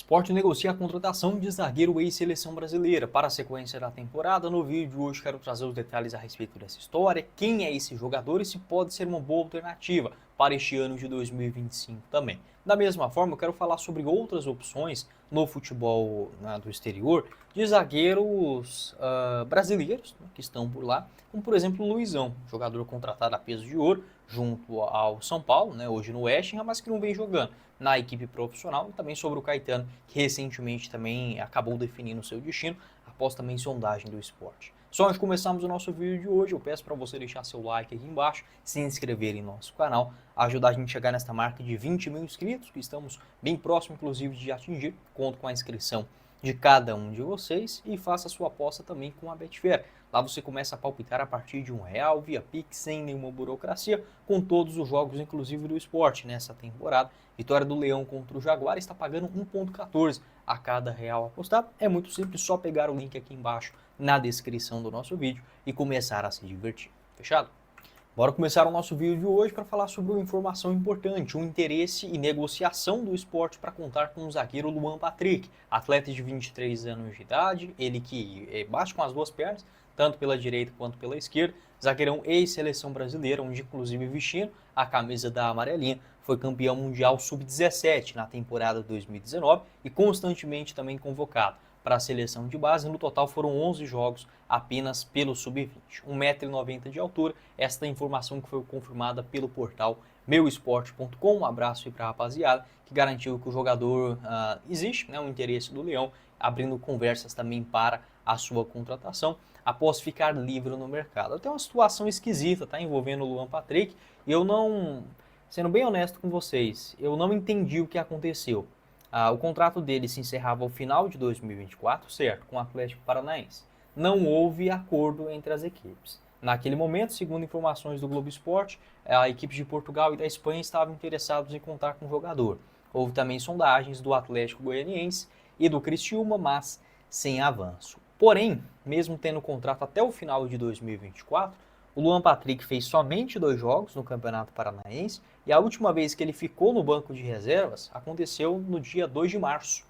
Sport negocia a contratação de zagueiro ex-seleção brasileira. Para a sequência da temporada, no vídeo de hoje quero trazer os detalhes a respeito dessa história, quem é esse jogador e se pode ser uma boa alternativa para este ano de 2025 também. Da mesma forma, eu quero falar sobre outras opções no futebol do exterior de zagueiros brasileiros, que estão por lá, como por exemplo o Luizão, jogador contratado a peso de ouro junto ao São Paulo, hoje no West Ham, mas que não vem jogando na equipe profissional, e também sobre o Caetano, que recentemente também acabou definindo o seu destino, após também sondagem do esporte. Só antes de começarmos o nosso vídeo de hoje, eu peço para você deixar seu like aqui embaixo, se inscrever em nosso canal, ajudar a gente a chegar nesta marca de 20 mil inscritos, que estamos bem próximo, inclusive, de atingir. Conto com a inscrição de cada um de vocês e faça sua aposta também com a Betfair. Lá você começa a palpitar a partir de R$1 via Pix, sem nenhuma burocracia, com todos os jogos, inclusive do esporte, nessa temporada. Vitória do Leão contra o Jaguar está pagando 1,14 a cada real apostado. É muito simples, só pegar o link aqui embaixo na descrição do nosso vídeo e começar a se divertir. Fechado? Bora começar o nosso vídeo de hoje para falar sobre uma informação importante, o interesse e negociação do esporte para contar com o zagueiro Luan Patrick, atleta de 23 anos de idade, ele que bate com as duas pernas, tanto pela direita quanto pela esquerda, zagueirão ex-seleção brasileira, onde inclusive vestindo a camisa da amarelinha, foi campeão mundial sub-17 na temporada 2019 e constantemente também convocado para a seleção de base. No total foram 11 jogos apenas pelo sub-20. 1,90 m de altura, esta informação que foi confirmada pelo portal meusport.com. Um abraço aí para a rapaziada que garantiu que o jogador existe, o interesse do Leão, abrindo conversas também para a sua contratação após ficar livre no mercado. Tem uma situação esquisita, envolvendo o Luan Patrick, e eu não, sendo bem honesto com vocês, eu não entendi o que aconteceu. O contrato dele se encerrava ao final de 2024, certo, com o Atlético Paranaense. Não houve acordo entre as equipes. Naquele momento, segundo informações do Globo Esporte, a equipe de Portugal e da Espanha estavam interessados em contar com o jogador. Houve também sondagens do Atlético Goianiense e do Criciúma, mas sem avanço. Porém, mesmo tendo contrato até o final de 2024, o Luan Patrick fez somente 2 jogos no Campeonato Paranaense e a última vez que ele ficou no banco de reservas aconteceu no dia 2 de março,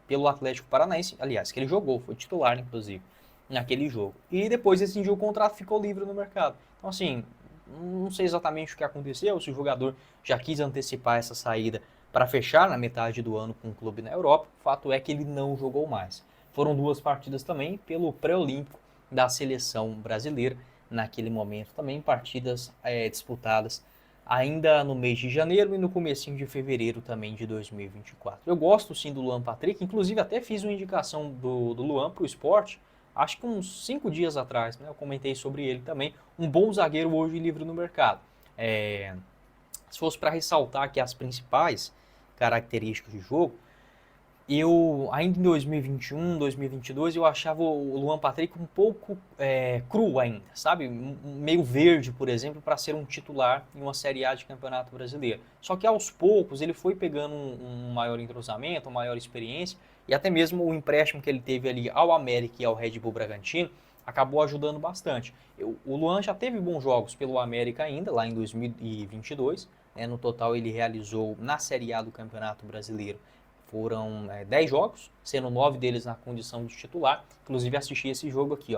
pelo Atlético Paranaense. Aliás, que ele jogou, foi titular, inclusive, naquele jogo. E depois rescindiu o contrato, ficou livre no mercado. Então, assim, não sei exatamente o que aconteceu, se o jogador já quis antecipar essa saída para fechar na metade do ano com o clube na Europa. O fato é que ele não jogou mais. Foram 2 partidas também pelo pré-olímpico da seleção brasileira, naquele momento também, partidas disputadas ainda no mês de janeiro e no comecinho de fevereiro também de 2024. Eu gosto sim do Luan Patrick, inclusive até fiz uma indicação do Luan para o esporte, acho que uns 5 dias atrás, eu comentei sobre ele também, um bom zagueiro hoje livre no mercado. Se fosse para ressaltar aqui as principais características de jogo, eu, ainda em 2021, 2022, eu achava o Luan Patrick um pouco cru ainda, sabe? Meio verde, por exemplo, para ser um titular em uma Série A de Campeonato Brasileiro. Só que aos poucos ele foi pegando um maior entrosamento, uma maior experiência, e até mesmo o empréstimo que ele teve ali ao América e ao Red Bull Bragantino acabou ajudando bastante. O Luan já teve bons jogos pelo América ainda, lá em 2022. No total ele realizou na Série A do Campeonato Brasileiro. Foram 10 jogos, sendo 9 deles na condição de titular. Inclusive assisti esse jogo aqui,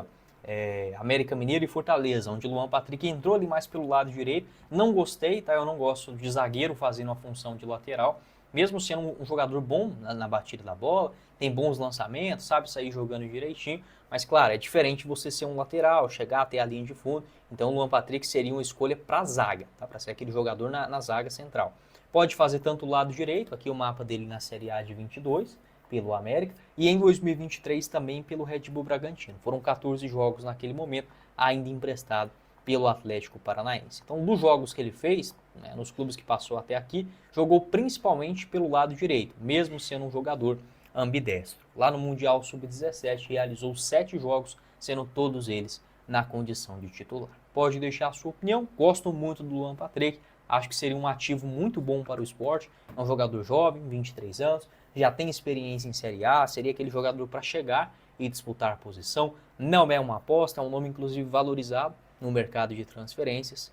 América Mineiro e Fortaleza, onde o Luan Patrick entrou ali mais pelo lado direito. Não gostei, eu não gosto de zagueiro fazendo a função de lateral, mesmo sendo um jogador bom na batida da bola, tem bons lançamentos, sabe sair jogando direitinho, mas claro, é diferente você ser um lateral, chegar até a linha de fundo. Então o Luan Patrick seria uma escolha para a zaga, para ser aquele jogador na zaga central. Pode fazer tanto o lado direito, aqui o mapa dele na Série A de 22, pelo América, e em 2023 também pelo Red Bull Bragantino. Foram 14 jogos naquele momento, ainda emprestado pelo Atlético Paranaense. Então, dos jogos que ele fez, nos clubes que passou até aqui, jogou principalmente pelo lado direito, mesmo sendo um jogador ambidestro. Lá no Mundial Sub-17 realizou 7 jogos, sendo todos eles na condição de titular. Pode deixar a sua opinião, gosto muito do Luan Patrick, acho que seria um ativo muito bom para o esporte. É um jogador jovem, 23 anos, já tem experiência em Série A, seria aquele jogador para chegar e disputar a posição. Não é uma aposta, é um nome inclusive valorizado no mercado de transferências.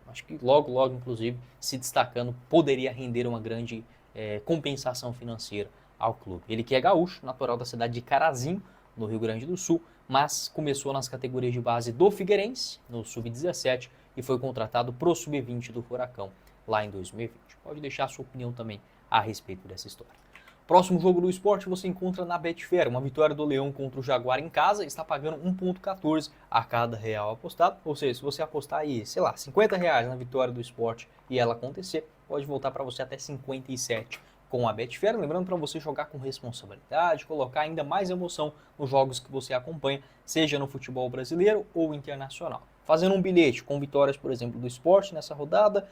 Acho que logo, inclusive, se destacando, poderia render uma grande compensação financeira ao clube. Ele que é gaúcho, natural da cidade de Carazinho, no Rio Grande do Sul, mas começou nas categorias de base do Figueirense, no Sub-17, e foi contratado pro Sub-20 do Furacão, lá em 2020. Pode deixar a sua opinião também a respeito dessa história. Próximo jogo do esporte você encontra na Betfair, uma vitória do Leão contra o Jaguar em casa, está pagando 1,14 a cada real apostado, ou seja, se você apostar aí, sei lá, R$50 na vitória do esporte e ela acontecer, pode voltar para você até 57 com a Betfair, lembrando para você jogar com responsabilidade, colocar ainda mais emoção nos jogos que você acompanha, seja no futebol brasileiro ou internacional. Fazendo um bilhete com vitórias, por exemplo, do esporte nessa rodada,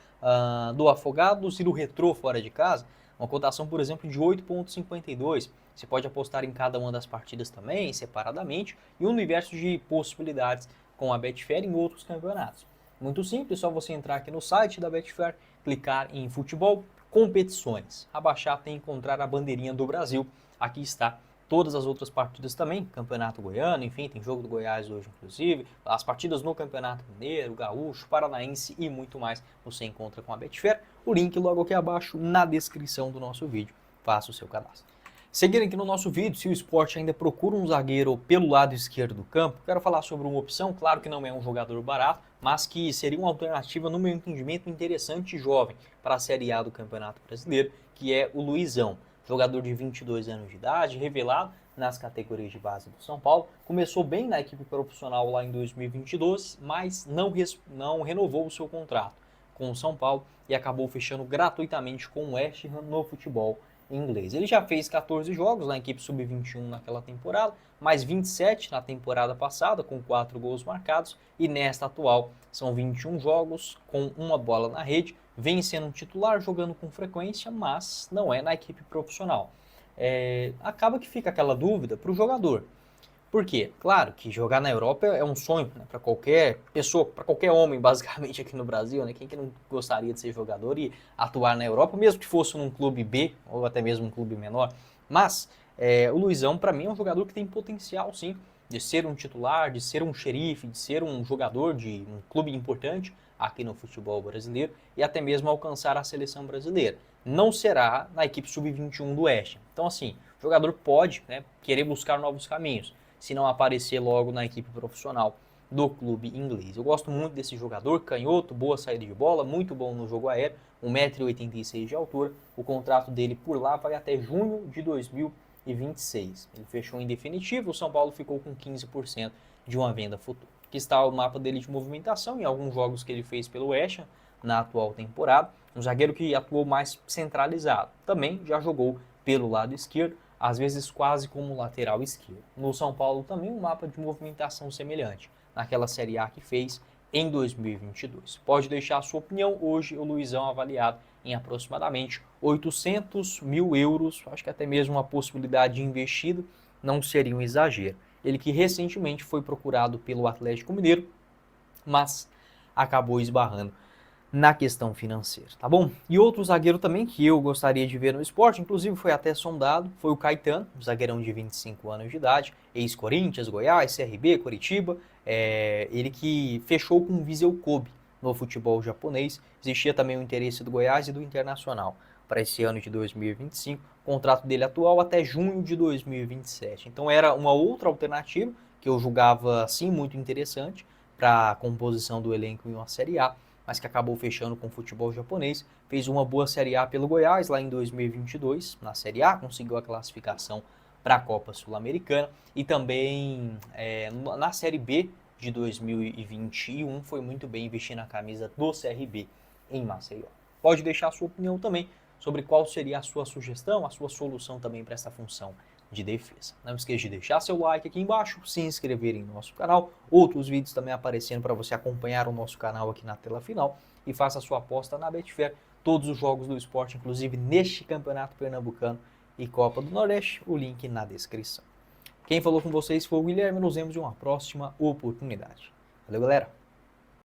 do Afogados e do Retrô fora de casa, uma cotação, por exemplo, de 8,52. Você pode apostar em cada uma das partidas também, separadamente, e um universo de possibilidades com a Betfair em outros campeonatos. Muito simples, só você entrar aqui no site da Betfair, clicar em futebol, competições, abaixar até encontrar a bandeirinha do Brasil. Aqui está todas as outras partidas também, Campeonato Goiano, enfim, tem jogo do Goiás hoje inclusive, as partidas no Campeonato Mineiro, Gaúcho, Paranaense e muito mais você encontra com a Betfair. O link logo aqui abaixo na descrição do nosso vídeo, faça o seu cadastro. Seguindo aqui no nosso vídeo, se o esporte ainda procura um zagueiro pelo lado esquerdo do campo, quero falar sobre uma opção, claro que não é um jogador barato, mas que seria uma alternativa, no meu entendimento, interessante e jovem para a Série A do Campeonato Brasileiro, que é o Luizão. Jogador de 22 anos de idade, revelado nas categorias de base do São Paulo. Começou bem na equipe profissional lá em 2022, mas não renovou o seu contrato com o São Paulo e acabou fechando gratuitamente com o West Ham no futebol inglês. Ele já fez 14 jogos na equipe sub-21 naquela temporada, mais 27 na temporada passada, com 4 gols marcados, e nesta atual são 21 jogos com uma bola na rede, vem sendo um titular, jogando com frequência, mas não é na equipe profissional. Acaba que fica aquela dúvida para o jogador. Por quê? Claro que jogar na Europa é um sonho, né, para qualquer pessoa, para qualquer homem, basicamente, aqui no Brasil, né? Quem que não gostaria de ser jogador e atuar na Europa, mesmo que fosse num clube B ou até mesmo um clube menor. Mas o Luizão, para mim, é um jogador que tem potencial, sim, de ser um titular, de ser um xerife, de ser um jogador de um clube importante aqui no futebol brasileiro e até mesmo alcançar a seleção brasileira. Não será na equipe sub-21 do Oeste. Então, assim, o jogador pode, né, querer buscar novos caminhos, se não aparecer logo na equipe profissional do clube inglês. Eu gosto muito desse jogador, canhoto, boa saída de bola, muito bom no jogo aéreo, 1,86 m de altura. O contrato dele por lá vai até junho de 2026. Ele fechou em definitivo, o São Paulo ficou com 15% de uma venda futura. Aqui está o mapa dele de movimentação em alguns jogos que ele fez pelo West Ham na atual temporada. Um zagueiro que atuou mais centralizado. Também já jogou pelo lado esquerdo, às vezes quase como lateral esquerdo. No São Paulo também um mapa de movimentação semelhante, naquela Série A que fez em 2022. Pode deixar a sua opinião. Hoje o Luizão avaliado em aproximadamente 800 mil euros, acho que até mesmo uma possibilidade de investido não seria um exagero. Ele que recentemente foi procurado pelo Atlético Mineiro, mas acabou esbarrando na questão financeira, tá bom? E outro zagueiro também que eu gostaria de ver no esporte, inclusive foi até sondado, foi o Caetano, zagueirão de 25 anos de idade, ex-Corinthians, Goiás, CRB, Curitiba, ele que fechou com o Vissel Kobe no futebol japonês. Existia também o interesse do Goiás e do Internacional para esse ano de 2025, o contrato dele atual até junho de 2027. Então era uma outra alternativa que eu julgava sim muito interessante para a composição do elenco em uma Série A, mas que acabou fechando com o futebol japonês. Fez uma boa Série A pelo Goiás lá em 2022, na Série A, conseguiu a classificação para a Copa Sul-Americana e também na Série B de 2021 foi muito bem vestindo a camisa do CRB em Maceió. Pode deixar a sua opinião também sobre qual seria a sua sugestão, a sua solução também para essa função de defesa. Não esqueça de deixar seu like aqui embaixo, se inscrever em nosso canal, outros vídeos também aparecendo para você acompanhar o nosso canal aqui na tela final e faça a sua aposta na Betfair, todos os jogos do esporte, inclusive neste Campeonato Pernambucano e Copa do Nordeste, o link na descrição. Quem falou com vocês foi o Guilherme, nos vemos em uma próxima oportunidade. Valeu, galera!